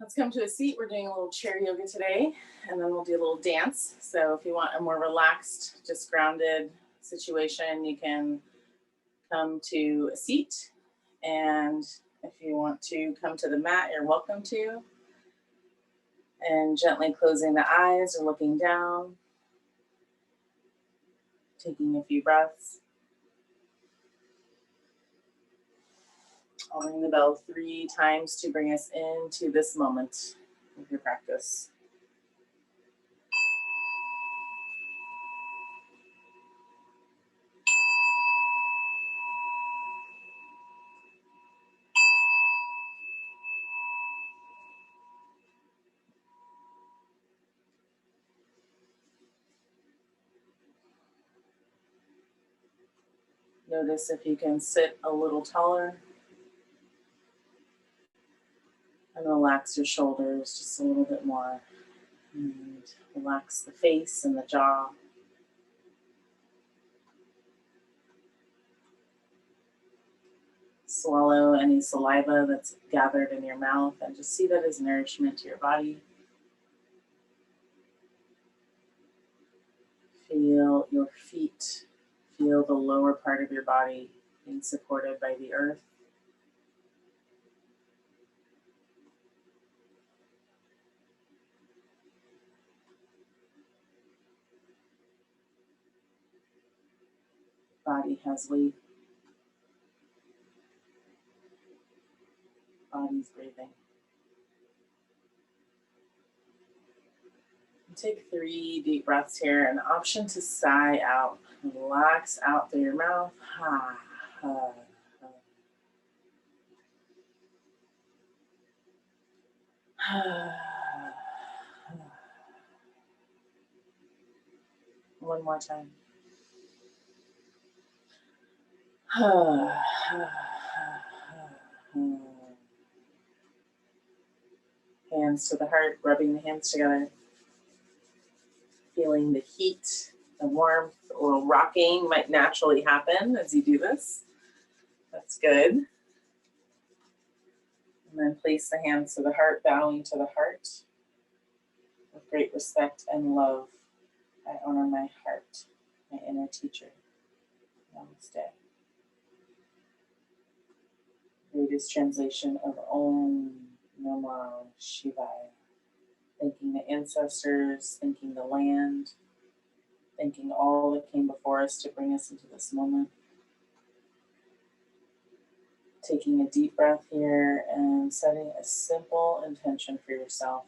Let's come to a seat. We're doing a little chair yoga today, and then we'll do a little dance. So if you want a more relaxed, just grounded situation, you can come to a seat. And if you want to come to the mat, you're welcome to. And gently closing the eyes or looking down, taking a few breaths. I'll ring the bell 3 times to bring us into this moment of your practice. Notice if you can sit a little taller and relax your shoulders just a little bit more. And relax the face and the jaw. Swallow any saliva that's gathered in your mouth and just see that as nourishment to your body. Feel your feet. Feel the lower part of your body being supported by the earth. Body has weight. Body's breathing. Take 3 deep breaths here. An option to sigh out. Relax out through your mouth. Ha, ha, ha. One more time. Hands to the heart, rubbing the hands together. Feeling the heat, the warmth, a little rocking might naturally happen as you do this. That's good. And then place the hands to the heart, bowing to the heart. With great respect and love, I honor my heart, my inner teacher. Namaste. Greatest translation of Om Namah Shivaya. Thanking the ancestors, thanking the land, thanking all that came before us to bring us into this moment. Taking a deep breath here and setting a simple intention for yourself,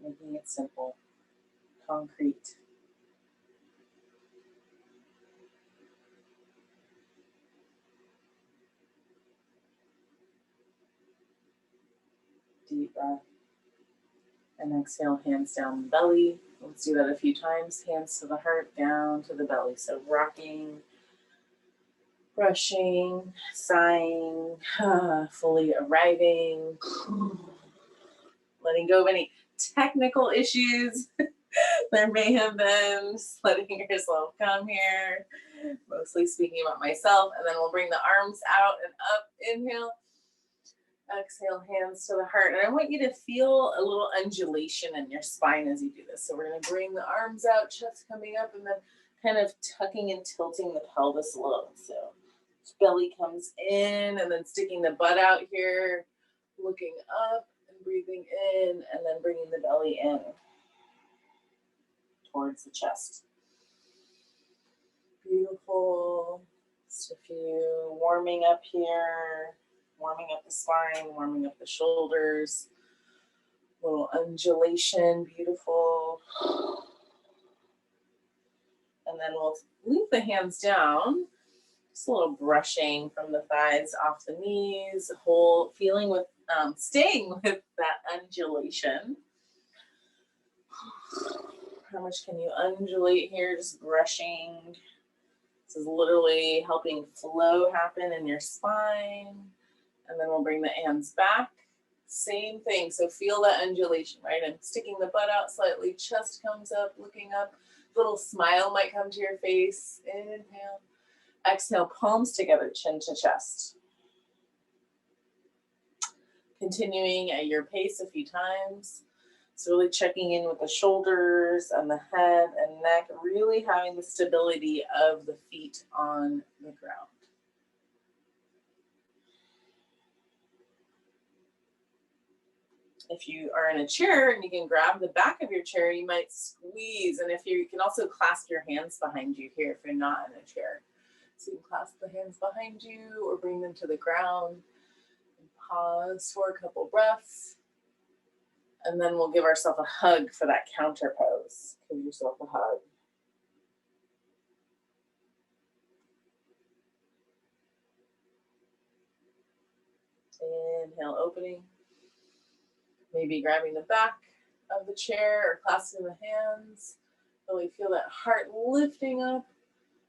making it simple, concrete. Deep breath. And exhale, hands down the belly. Let's do that a few times. Hands to the heart, down to the belly. So rocking, brushing, sighing, fully arriving, letting go of any technical issues there may have been, just letting yourself come here, mostly speaking about myself, and then we'll bring the arms out and up, inhale, exhale, hands to the heart, and I want you to feel a little undulation in your spine as you do this. So we're going to bring the arms out, chest coming up, and then kind of tucking and tilting the pelvis a little. So belly comes in, and then sticking the butt out here, looking up and breathing in, and then bringing the belly in towards the chest. Beautiful. Just a few warming up here, warming up the spine, warming up the shoulders. Little undulation, beautiful. And then we'll leave the hands down. Just a little brushing from the thighs off the knees, whole feeling with, staying with that undulation. How much can you undulate here? Just brushing. This is literally helping flow happen in your spine. And then we'll bring the hands back. Same thing. So feel that undulation, right? I'm sticking the butt out slightly. Chest comes up, looking up. Little smile might come to your face. Inhale. Exhale, palms together, chin to chest. Continuing at your pace a few times. So really checking in with the shoulders and the head and neck, really having the stability of the feet on the ground. If you are in a chair and you can grab the back of your chair, you might squeeze. And if you can also clasp your hands behind you here if you're not in a chair. So you can clasp the hands behind you or bring them to the ground. And pause for a couple breaths. And then we'll give ourselves a hug for that counter pose. Give yourself a hug. Inhale, opening. Maybe grabbing the back of the chair or clasping the hands. Really feel that heart lifting up.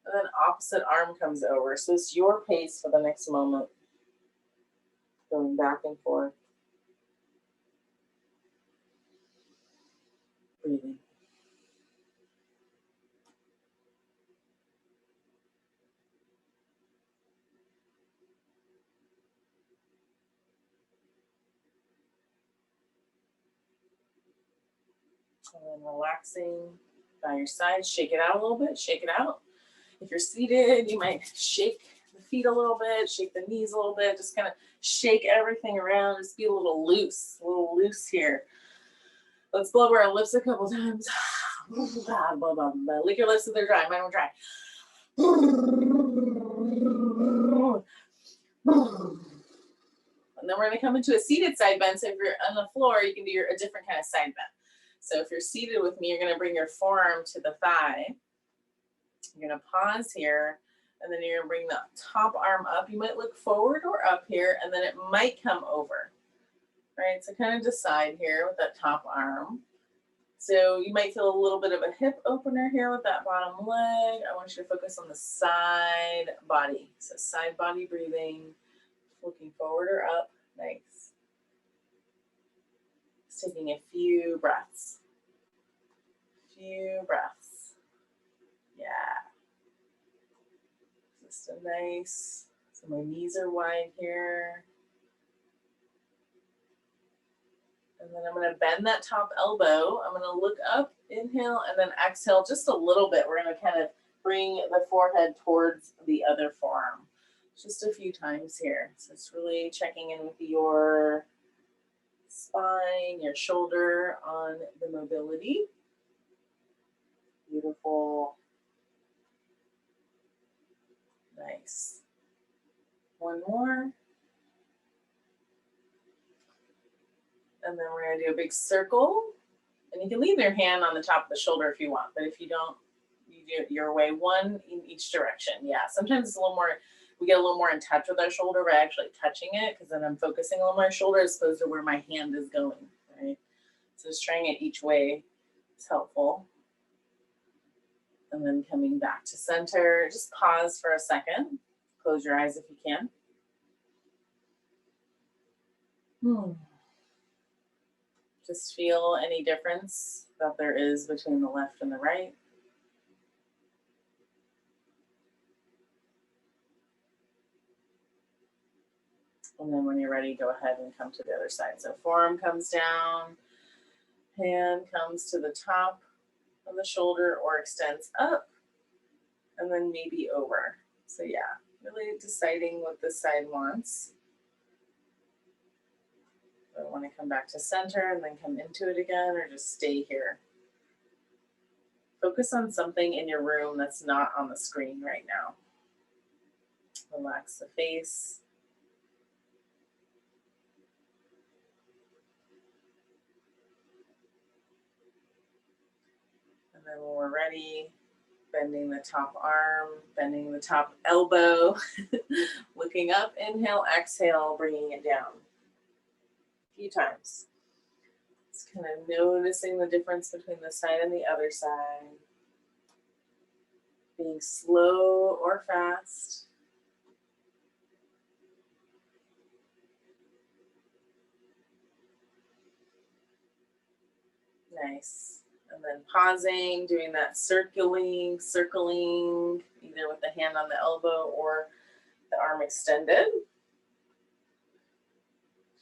And then opposite arm comes over. So it's your pace for the next moment. Going back and forth. Breathing. And then relaxing by your side. Shake it out a little bit. Shake it out. If you're seated, you might shake the feet a little bit, shake the knees a little bit, just kind of shake everything around, just be a little loose here. Let's blow our lips a couple times. Lick your lips if they're dry, mine were dry. And then we're gonna come into a seated side bend. So if you're on the floor, you can do a different kind of side bend. So if you're seated with me, you're gonna bring your forearm to the thigh. You're gonna pause here, and then you're gonna bring the top arm up. You might look forward or up here, and then it might come over. All right, so kind of decide here with that top arm. So you might feel a little bit of a hip opener here with that bottom leg. I want you to focus on the side body. So side body breathing, looking forward or up. Nice. Just taking a few breaths. Few breaths. Yeah. Just a nice, so my knees are wide here. And then I'm going to bend that top elbow. I'm going to look up, inhale, and then exhale just a little bit. We're going to kind of bring the forehead towards the other forearm. Just a few times here. So it's really checking in with your spine, your shoulder on the mobility. Beautiful. Nice. One more. And then we're going to do a big circle. And you can leave your hand on the top of the shoulder if you want, but if you don't, you do it your way, one in each direction. Yeah, sometimes it's a little more, we get a little more in touch with our shoulder by actually touching it, because then I'm focusing on my shoulder as opposed to where my hand is going, right? So just trying it each way is helpful. And then coming back to center, just pause for a second. Close your eyes if you can. Just feel any difference that there is between the left and the right. And then when you're ready, go ahead and come to the other side. So forearm comes down, hand comes to the top of the shoulder or extends up, and then maybe over. So yeah, really deciding what this side wants. I want to come back to center and then come into it again, or just stay here. Focus on something in your room that's not on the screen right now. Relax the face. And then when we're ready, bending the top arm, bending the top elbow, looking up, inhale, exhale, bringing it down. A few times. Just kind of noticing the difference between the side and the other side. Being slow or fast. Nice. And then pausing, doing that circling, either with the hand on the elbow or the arm extended.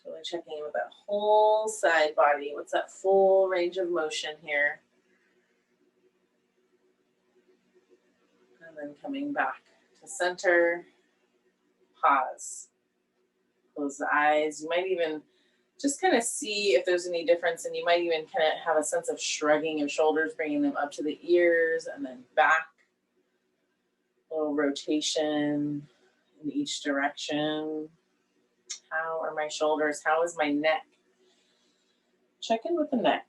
Really checking in with that whole side body. What's that full range of motion here? And then coming back to center, pause. Close the eyes. You might even just kind of see if there's any difference, and you might even kind of have a sense of shrugging your shoulders, bringing them up to the ears and then back. A little rotation in each direction. How are my shoulders? How is my neck? Check in with the neck.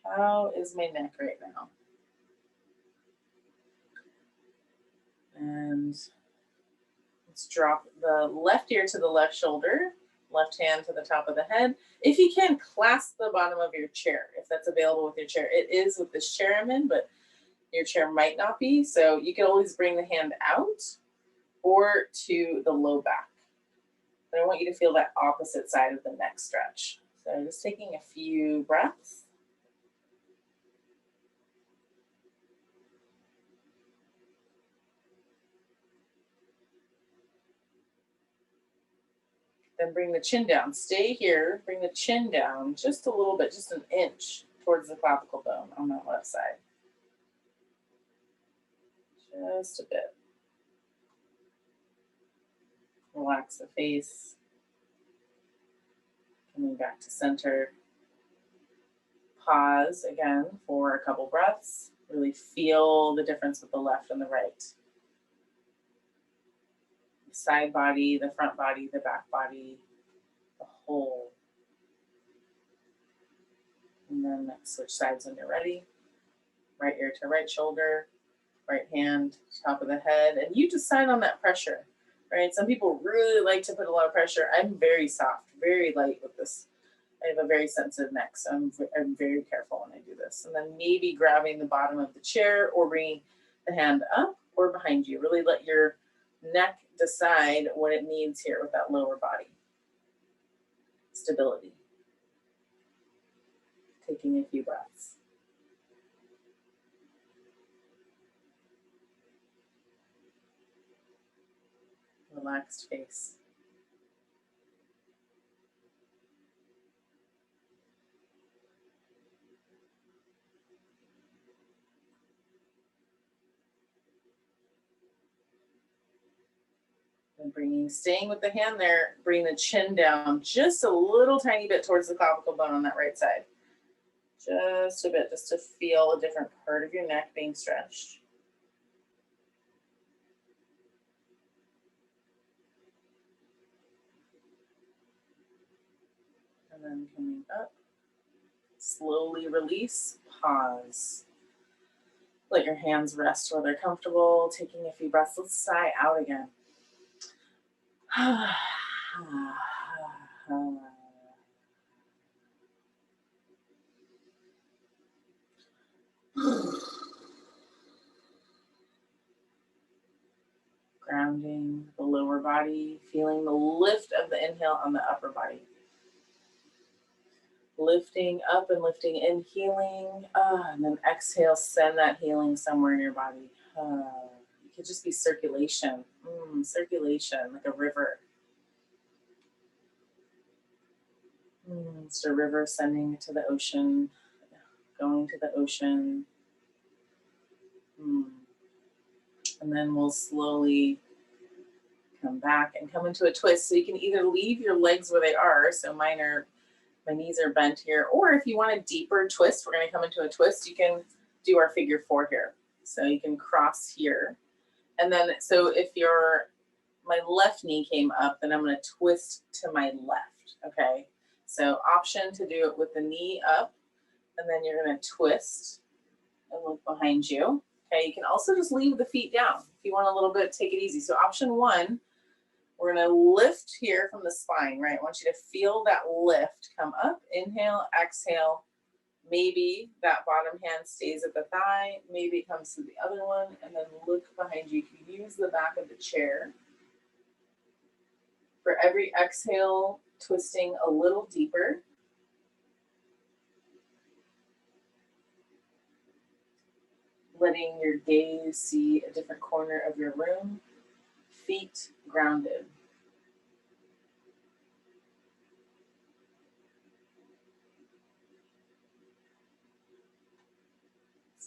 How is my neck right now? And let's drop the left ear to the left shoulder, left hand to the top of the head. If you can, clasp the bottom of your chair, if that's available with your chair. It is with this chair I'm in, but your chair might not be. So you can always bring the hand out or to the low back. But I want you to feel that opposite side of the neck stretch. So just taking a few breaths. Then bring the chin down. Stay here. Bring the chin down just a little bit, just an inch towards the clavicle bone on that left side. Just a bit. Relax the face. Coming back to center. Pause again for a couple breaths. Really feel the difference with the left and the right. The side body, the front body, the back body, the whole. And then switch sides when you're ready. Right ear to right shoulder, right hand, top of the head. And you decide on that pressure, right? Some people really like to put a lot of pressure. I'm very soft, very light with this. I have a very sensitive neck, so I'm very careful when I do this. And then maybe grabbing the bottom of the chair or bringing the hand up or behind you. Really let your neck decide what it needs here with that lower body. Stability. Taking a few breaths. Relaxed face. And staying with the hand there, bring the chin down just a little tiny bit towards the clavicle bone on that right side. Just a bit, just to feel a different part of your neck being stretched. And then coming up, slowly release, pause. Let your hands rest where they're comfortable, taking a few breaths. Let's sigh out again. Grounding the lower body, feeling the lift of the inhale on the upper body. Lifting up and lifting in, healing, and then exhale, send that healing somewhere in your body. It could just be circulation, circulation, like a river. It's a river sending to the ocean, going to the ocean. And then we'll slowly come back and come into a twist. So you can either leave your legs where they are. So my knees are bent here. Or if you want a deeper twist, we're going to come into a twist. You can do our figure 4 here. So you can cross here. And then, so if my left knee came up, then I'm going to twist to my left. Okay. So option to do it with the knee up, and then you're going to twist and look behind you. Okay, you can also just leave the feet down. If you want a little bit, take it easy. So option 1, we're going to lift here from the spine, right? I want you to feel that lift. Come up, inhale, exhale. Maybe that bottom hand stays at the thigh. Maybe it comes to the other one, and then look behind you. You can use the back of the chair. For every exhale, twisting a little deeper. Letting your gaze see a different corner of your room. Feet grounded.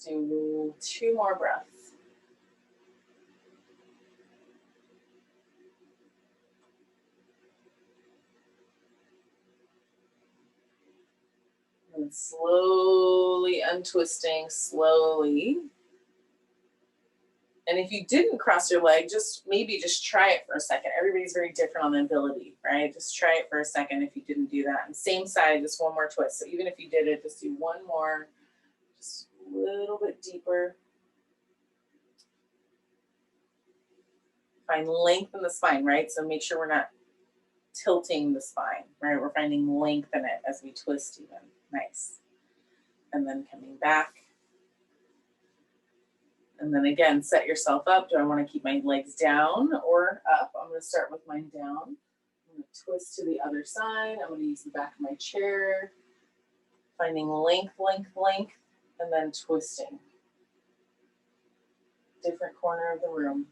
do 2 more breaths. And slowly untwisting, slowly. And if you didn't cross your leg, maybe just try it for a second. Everybody's very different on the ability, right? Just try it for a second if you didn't do that. And same side, just one more twist. So even if you did it, just do one more, just a little bit deeper. Find length in the spine, right? So make sure we're not tilting the spine, right? We're finding length in it as we twist even. Nice. And then coming back. And then again, set yourself up. Do I want to keep my legs down or up? I'm going to start with mine down. I'm going to twist to the other side. I'm going to use the back of my chair, finding length, length, length, and then twisting. Different corner of the room.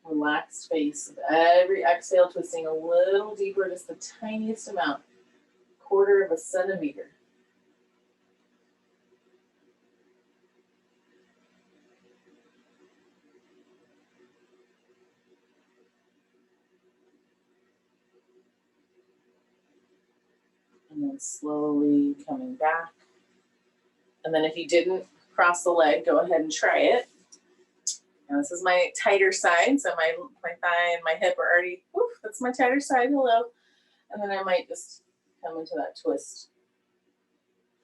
Relaxed face. With every exhale, twisting a little deeper, just the tiniest amount, 1/4 centimeter. And then slowly coming back. And then if you didn't cross the leg, go ahead and try it. Now this is my tighter side, so my thigh and my hip are already, woof, that's my tighter side, hello. And then I might just come into that twist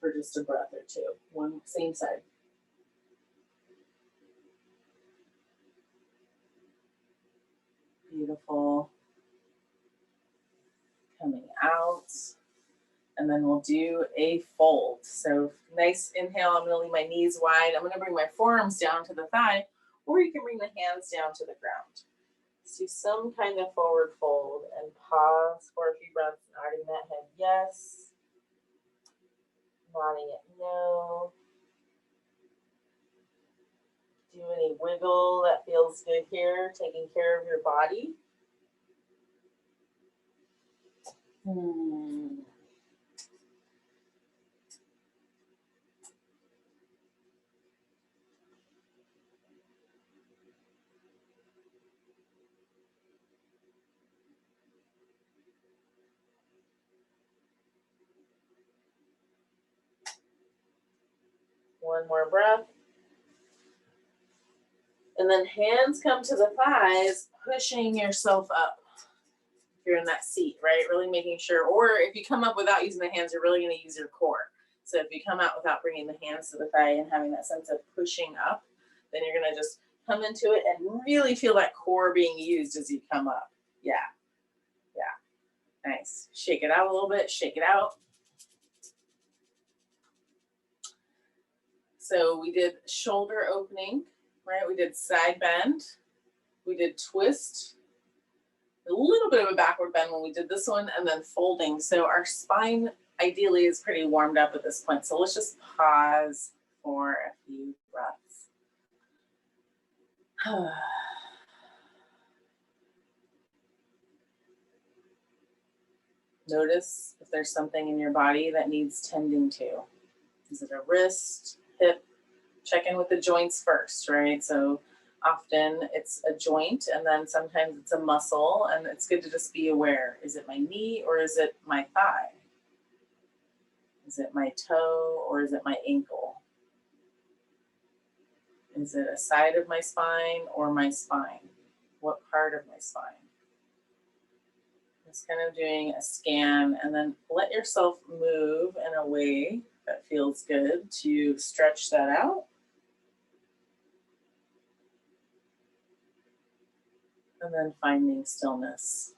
for just a breath or 2. Same side. Beautiful. Coming out. And then we'll do a fold. So nice inhale, I'm gonna leave my knees wide. I'm gonna bring my forearms down to the thigh, or you can bring the hands down to the ground. Let's do some kind of forward fold and pause for a few breaths, nodding that head yes, nodding it no. Do any wiggle that feels good here, taking care of your body. One more breath. And then hands come to the thighs, pushing yourself up. If you're in that seat, right? Really making sure, or if you come up without using the hands, you're really going to use your core. So if you come out without bringing the hands to the thigh and having that sense of pushing up, then you're going to just come into it and really feel that core being used as you come up. Yeah. Yeah. Nice. Shake it out a little bit. Shake it out. So we did shoulder opening, right? We did side bend. We did twist. A little bit of a backward bend when we did this one, and then folding. So our spine ideally is pretty warmed up at this point. So let's just pause for a few breaths. Notice if there's something in your body that needs tending to. Is it a wrist, hip? Check in with the joints first, right? So often it's a joint, and then sometimes it's a muscle, and it's good to just be aware. Is it my knee or is it my thigh? Is it my toe or is it my ankle? Is it a side of my spine or my spine? What part of my spine? Just kind of doing a scan, and then let yourself move in a way that feels good to stretch that out. And then finding stillness.